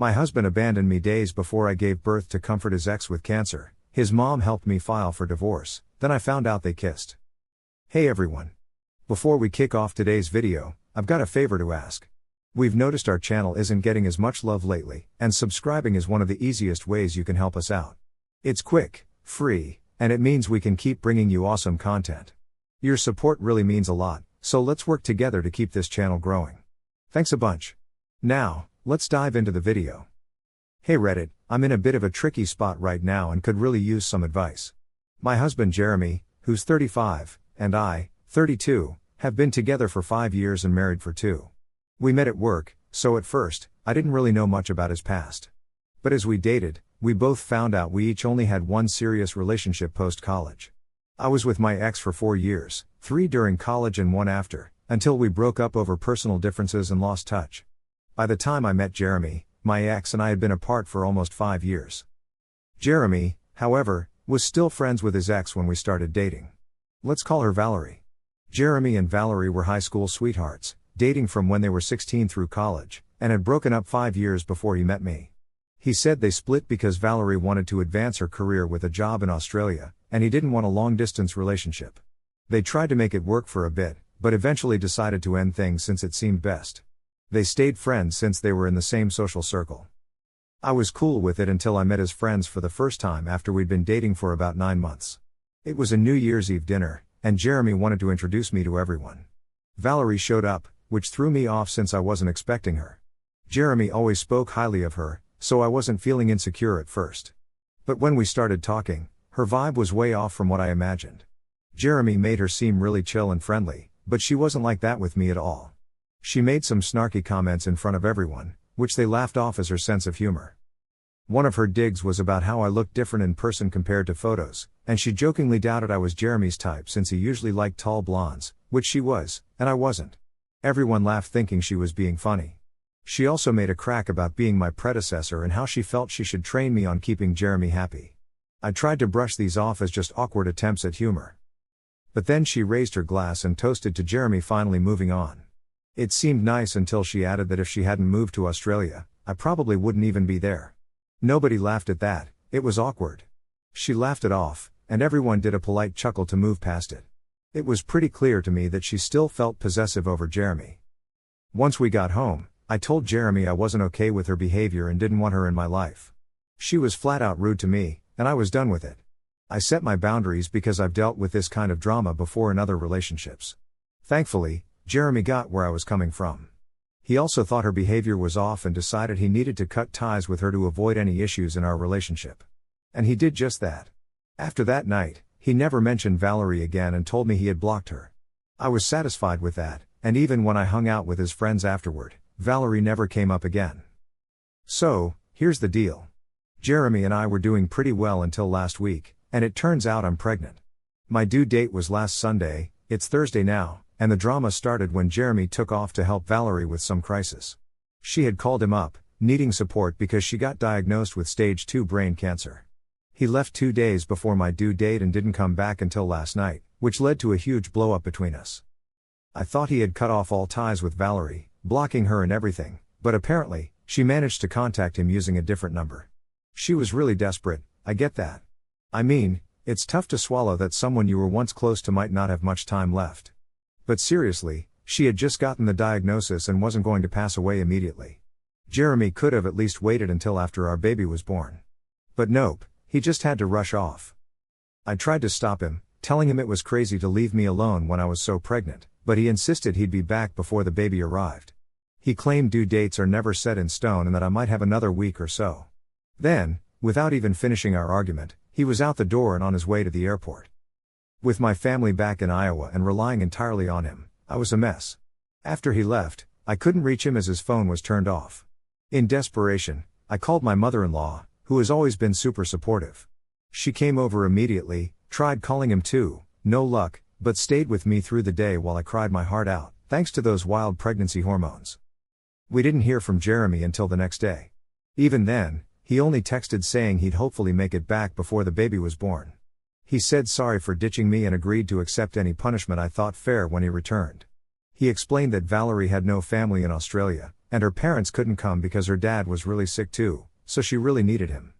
My husband abandoned me days before I gave birth to comfort his ex with cancer. His mom helped me file for divorce, then I found out they kissed. Hey everyone. Before we kick off today's video, I've got a favor to ask. We've noticed our channel isn't getting as much love lately, and subscribing is one of the easiest ways you can help us out. It's quick, free, and it means we can keep bringing you awesome content. Your support really means a lot, so let's work together to keep this channel growing. Thanks a bunch. Now, let's dive into the video. Hey Reddit, I'm in a bit of a tricky spot right now and could really use some advice. My husband Jeremy, who's 35, and I, 32, have been together for 5 years and married for 2. We met at work, so at first, I didn't really know much about his past. But as we dated, we both found out we each only had one serious relationship post-college. I was with my ex for 4 years, 3 during college and 1 after, until we broke up over personal differences and lost touch. By the time I met Jeremy, my ex and I had been apart for almost 5 years. Jeremy, however, was still friends with his ex when we started dating. Let's call her Valerie. Jeremy and Valerie were high school sweethearts, dating from when they were 16 through college, and had broken up 5 years before he met me. He said they split because Valerie wanted to advance her career with a job in Australia, and he didn't want a long-distance relationship. They tried to make it work for a bit, but eventually decided to end things since it seemed best. They stayed friends since they were in the same social circle. I was cool with it until I met his friends for the first time after we'd been dating for about 9 months. It was a New Year's Eve dinner, and Jeremy wanted to introduce me to everyone. Valerie showed up, which threw me off since I wasn't expecting her. Jeremy always spoke highly of her, so I wasn't feeling insecure at first. But when we started talking, her vibe was way off from what I imagined. Jeremy made her seem really chill and friendly, but she wasn't like that with me at all. She made some snarky comments in front of everyone, which they laughed off as her sense of humor. One of her digs was about how I looked different in person compared to photos, and she jokingly doubted I was Jeremy's type since he usually liked tall blondes, which she was, and I wasn't. Everyone laughed thinking she was being funny. She also made a crack about being my predecessor and how she felt she should train me on keeping Jeremy happy. I tried to brush these off as just awkward attempts at humor. But then she raised her glass and toasted to Jeremy finally moving on. It seemed nice until she added that if she hadn't moved to Australia, I probably wouldn't even be there. Nobody laughed at that, it was awkward. She laughed it off, and everyone did a polite chuckle to move past it. It was pretty clear to me that she still felt possessive over Jeremy. Once we got home, I told Jeremy I wasn't okay with her behavior and didn't want her in my life. She was flat out rude to me, and I was done with it. I set my boundaries because I've dealt with this kind of drama before in other relationships. Thankfully, Jeremy got where I was coming from. He also thought her behavior was off and decided he needed to cut ties with her to avoid any issues in our relationship. And he did just that. After that night, he never mentioned Valerie again and told me he had blocked her. I was satisfied with that, and even when I hung out with his friends afterward, Valerie never came up again. So, here's the deal. Jeremy and I were doing pretty well until last week, and it turns out I'm pregnant. My due date was last Sunday, it's Thursday now, and the drama started when Jeremy took off to help Valerie with some crisis. She had called him up, needing support because she got diagnosed with stage 2 brain cancer. He left 2 days before my due date and didn't come back until last night, which led to a huge blow-up between us. I thought he had cut off all ties with Valerie, blocking her and everything, but apparently, she managed to contact him using a different number. She was really desperate, I get that. I mean, it's tough to swallow that someone you were once close to might not have much time left. But seriously, she had just gotten the diagnosis and wasn't going to pass away immediately. Jeremy could have at least waited until after our baby was born. But nope, he just had to rush off. I tried to stop him, telling him it was crazy to leave me alone when I was so pregnant, but he insisted he'd be back before the baby arrived. He claimed due dates are never set in stone and that I might have another week or so. Then, without even finishing our argument, he was out the door and on his way to the airport. With my family back in Iowa and relying entirely on him, I was a mess. After he left, I couldn't reach him as his phone was turned off. In desperation, I called my mother-in-law, who has always been super supportive. She came over immediately, tried calling him too, no luck, but stayed with me through the day while I cried my heart out, thanks to those wild pregnancy hormones. We didn't hear from Jeremy until the next day. Even then, he only texted saying he'd hopefully make it back before the baby was born. He said sorry for ditching me and agreed to accept any punishment I thought fair when he returned. He explained that Valerie had no family in Australia, and her parents couldn't come because her dad was really sick too, so she really needed him.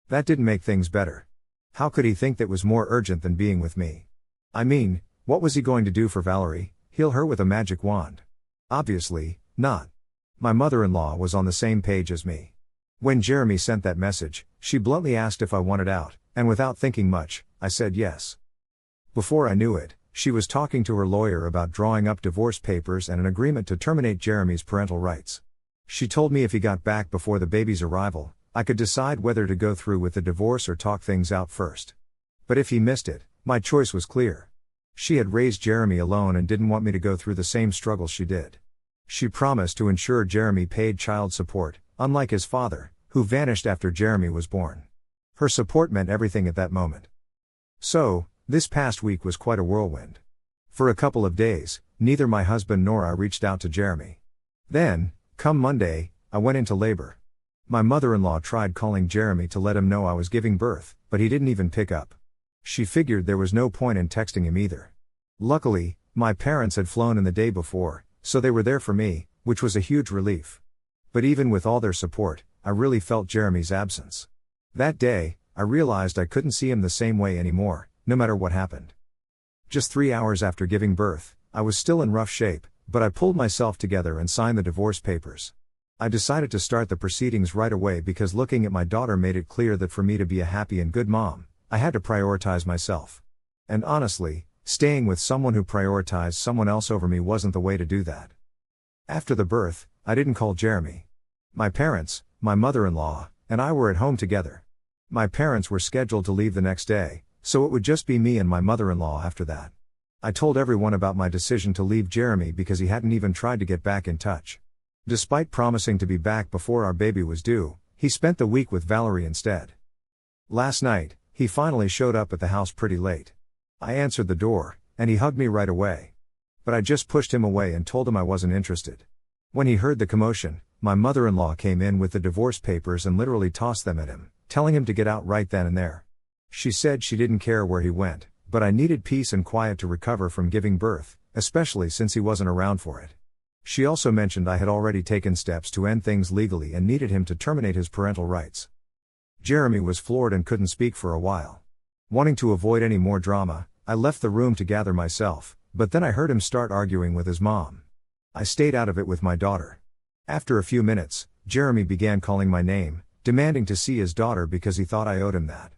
That didn't make things better. How could he think that was more urgent than being with me? I mean, what was he going to do for Valerie, heal her with a magic wand? Obviously, not. My mother-in-law was on the same page as me. When Jeremy sent that message, she bluntly asked if I wanted out, and without thinking much, I said yes. Before I knew it, she was talking to her lawyer about drawing up divorce papers and an agreement to terminate Jeremy's parental rights. She told me if he got back before the baby's arrival, I could decide whether to go through with the divorce or talk things out first. But if he missed it, my choice was clear. She had raised Jeremy alone and didn't want me to go through the same struggles she did. She promised to ensure Jeremy paid child support, unlike his father, who vanished after Jeremy was born. Her support meant everything at that moment. So, this past week was quite a whirlwind. For a couple of days, neither my husband nor I reached out to Jeremy. Then, come Monday, I went into labor. My mother-in-law tried calling Jeremy to let him know I was giving birth, but he didn't even pick up. She figured there was no point in texting him either. Luckily, my parents had flown in the day before, so they were there for me, which was a huge relief. But even with all their support, I really felt Jeremy's absence. That day, I realized I couldn't see him the same way anymore, no matter what happened. Just 3 hours after giving birth, I was still in rough shape, but I pulled myself together and signed the divorce papers. I decided to start the proceedings right away because looking at my daughter made it clear that for me to be a happy and good mom, I had to prioritize myself. And honestly, staying with someone who prioritized someone else over me wasn't the way to do that. After the birth, I didn't call Jeremy. My parents, my mother-in-law, and I were at home together. My parents were scheduled to leave the next day, so it would just be me and my mother-in-law after that. I told everyone about my decision to leave Jeremy because he hadn't even tried to get back in touch. Despite promising to be back before our baby was due, he spent the week with Valerie instead. Last night, he finally showed up at the house pretty late. I answered the door, and he hugged me right away. But I just pushed him away and told him I wasn't interested. When he heard the commotion, my mother-in-law came in with the divorce papers and literally tossed them at him, telling him to get out right then and there. She said she didn't care where he went, but I needed peace and quiet to recover from giving birth, especially since he wasn't around for it. She also mentioned I had already taken steps to end things legally and needed him to terminate his parental rights. Jeremy was floored and couldn't speak for a while. Wanting to avoid any more drama, I left the room to gather myself, but then I heard him start arguing with his mom. I stayed out of it with my daughter. After a few minutes, Jeremy began calling my name, demanding to see his daughter because he thought I owed him that.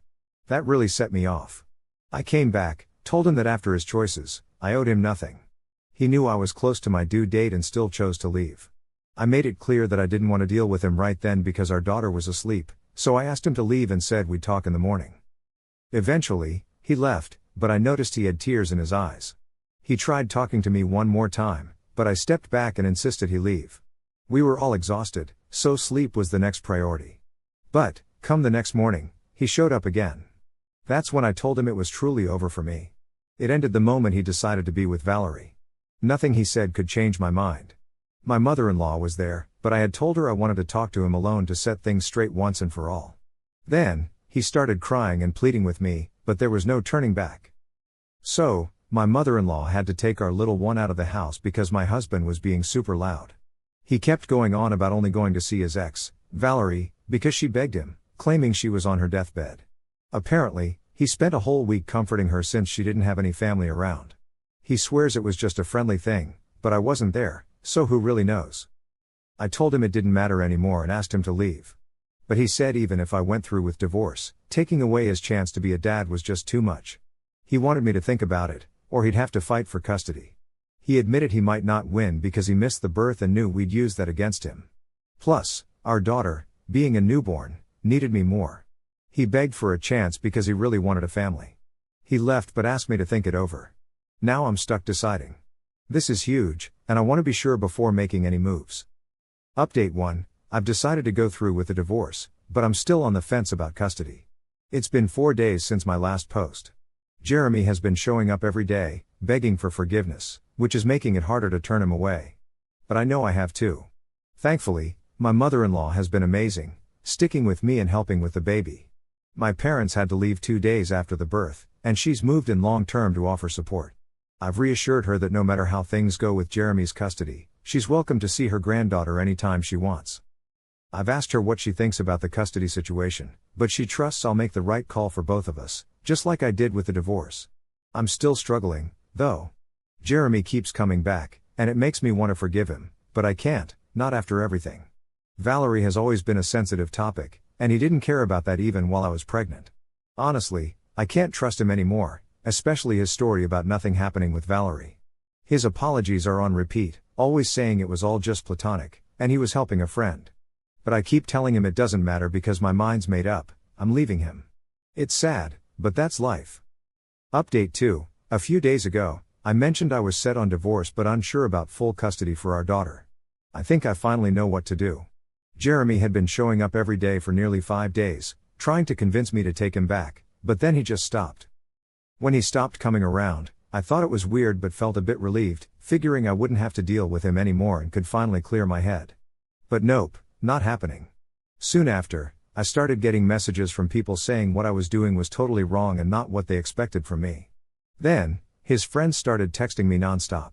That really set me off. I came back, told him that after his choices, I owed him nothing. He knew I was close to my due date and still chose to leave. I made it clear that I didn't want to deal with him right then because our daughter was asleep, so I asked him to leave and said we'd talk in the morning. Eventually, he left, but I noticed he had tears in his eyes. He tried talking to me one more time, but I stepped back and insisted he leave. We were all exhausted, so sleep was the next priority. But, come the next morning, he showed up again. That's when I told him it was truly over for me. It ended the moment he decided to be with Valerie. Nothing he said could change my mind. My mother-in-law was there, but I had told her I wanted to talk to him alone to set things straight once and for all. Then, he started crying and pleading with me, but there was no turning back. So, my mother-in-law had to take our little one out of the house because my husband was being super loud. He kept going on about only going to see his ex, Valerie, because she begged him, claiming she was on her deathbed. Apparently, he spent a whole week comforting her since she didn't have any family around. He swears it was just a friendly thing, but I wasn't there, so who really knows? I told him it didn't matter anymore and asked him to leave. But he said even if I went through with divorce, taking away his chance to be a dad was just too much. He wanted me to think about it, or he'd have to fight for custody. He admitted he might not win because he missed the birth and knew we'd use that against him. Plus, our daughter, being a newborn, needed me more. He begged for a chance because he really wanted a family. He left but asked me to think it over. Now I'm stuck deciding. This is huge, and I want to be sure before making any moves. Update 1, I've decided to go through with the divorce, but I'm still on the fence about custody. It's been 4 days since my last post. Jeremy has been showing up every day, begging for forgiveness, which is making it harder to turn him away. But I know I have too. Thankfully, my mother-in-law has been amazing, sticking with me and helping with the baby. My parents had to leave 2 days after the birth, and she's moved in long-term to offer support. I've reassured her that no matter how things go with Jeremy's custody, she's welcome to see her granddaughter anytime she wants. I've asked her what she thinks about the custody situation, but she trusts I'll make the right call for both of us, just like I did with the divorce. I'm still struggling, though. Jeremy keeps coming back, and it makes me want to forgive him, but I can't, not after everything. Valerie has always been a sensitive topic, and he didn't care about that even while I was pregnant. Honestly, I can't trust him anymore, especially his story about nothing happening with Valerie. His apologies are on repeat, always saying it was all just platonic, and he was helping a friend. But I keep telling him it doesn't matter because my mind's made up, I'm leaving him. It's sad, but that's life. Update 2. A few days ago, I mentioned I was set on divorce but unsure about full custody for our daughter. I think I finally know what to do. Jeremy had been showing up every day for nearly 5 days, trying to convince me to take him back, but then he just stopped. When he stopped coming around, I thought it was weird but felt a bit relieved, figuring I wouldn't have to deal with him anymore and could finally clear my head. But nope, not happening. Soon after, I started getting messages from people saying what I was doing was totally wrong and not what they expected from me. Then, his friends started texting me nonstop.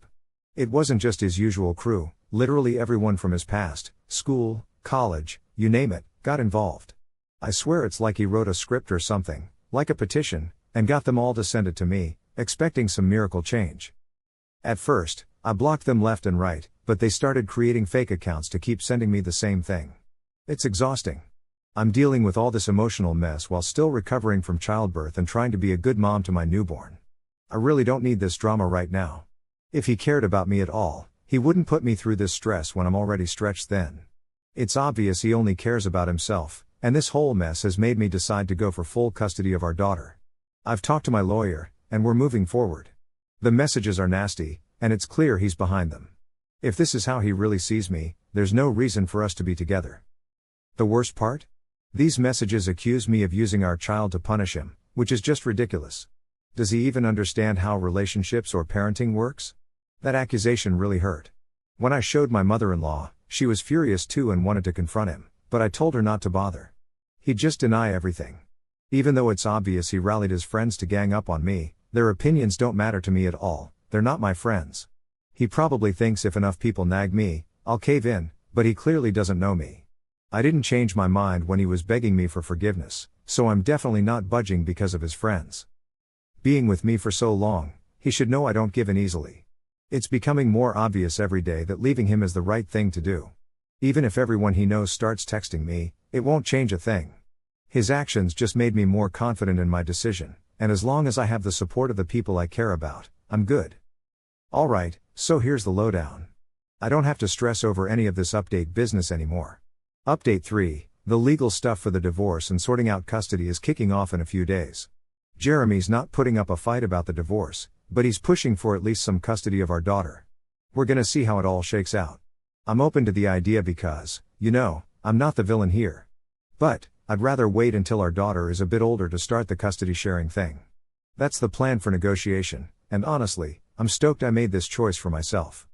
It wasn't just his usual crew, literally everyone from his past, school, college, you name it, got involved. I swear it's like he wrote a script or something, like a petition, and got them all to send it to me, expecting some miracle change. At first, I blocked them left and right, but they started creating fake accounts to keep sending me the same thing. It's exhausting. I'm dealing with all this emotional mess while still recovering from childbirth and trying to be a good mom to my newborn. I really don't need this drama right now. If he cared about me at all, he wouldn't put me through this stress when I'm already stretched thin. It's obvious he only cares about himself, and this whole mess has made me decide to go for full custody of our daughter. I've talked to my lawyer, and we're moving forward. The messages are nasty, and it's clear he's behind them. If this is how he really sees me, there's no reason for us to be together. The worst part? These messages accuse me of using our child to punish him, which is just ridiculous. Does he even understand how relationships or parenting works? That accusation really hurt. When I showed my mother-in-law, she was furious too and wanted to confront him, but I told her not to bother. He'd just deny everything. Even though it's obvious he rallied his friends to gang up on me, their opinions don't matter to me at all, they're not my friends. He probably thinks if enough people nag me, I'll cave in, but he clearly doesn't know me. I didn't change my mind when he was begging me for forgiveness, so I'm definitely not budging because of his friends. Being with me for so long, he should know I don't give in easily. It's becoming more obvious every day that leaving him is the right thing to do. Even if everyone he knows starts texting me, it won't change a thing. His actions just made me more confident in my decision, and as long as I have the support of the people I care about, I'm good. Alright, so here's the lowdown. I don't have to stress over any of this update business anymore. Update 3, the legal stuff for the divorce and sorting out custody is kicking off in a few days. Jeremy's not putting up a fight about the divorce, but he's pushing for at least some custody of our daughter. We're gonna see how it all shakes out. I'm open to the idea because, I'm not the villain here. But, I'd rather wait until our daughter is a bit older to start the custody sharing thing. That's the plan for negotiation, and honestly, I'm stoked I made this choice for myself.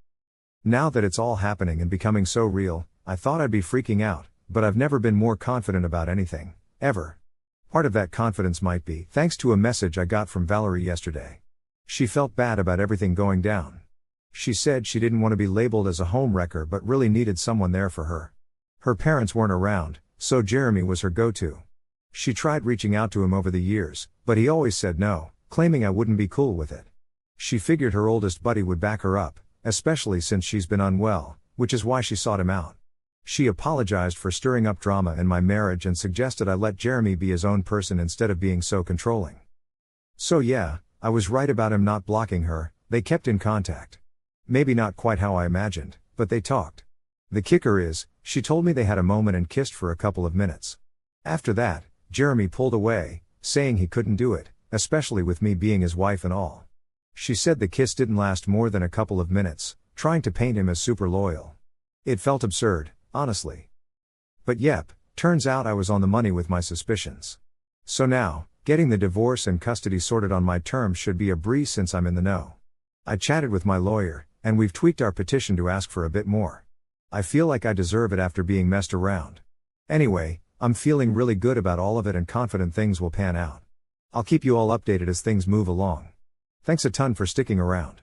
Now that it's all happening and becoming so real, I thought I'd be freaking out, but I've never been more confident about anything, ever. Part of that confidence might be thanks to a message I got from Valerie yesterday. She felt bad about everything going down. She said she didn't want to be labeled as a homewrecker but really needed someone there for her. Her parents weren't around, so Jeremy was her go-to. She tried reaching out to him over the years, but he always said no, claiming I wouldn't be cool with it. She figured her oldest buddy would back her up, especially since she's been unwell, which is why she sought him out. She apologized for stirring up drama in my marriage and suggested I let Jeremy be his own person instead of being so controlling. So yeah, I was right about him not blocking her. They kept in contact. Maybe not quite how I imagined, but they talked. The kicker is, she told me they had a moment and kissed for a couple of minutes. After that, Jeremy pulled away, saying he couldn't do it, especially with me being his wife and all. She said the kiss didn't last more than a couple of minutes, trying to paint him as super loyal. It felt absurd, honestly. But yep, turns out I was on the money with my suspicions. So now, getting the divorce and custody sorted on my terms should be a breeze since I'm in the know. I chatted with my lawyer, and we've tweaked our petition to ask for a bit more. I feel like I deserve it after being messed around. Anyway, I'm feeling really good about all of it and confident things will pan out. I'll keep you all updated as things move along. Thanks a ton for sticking around.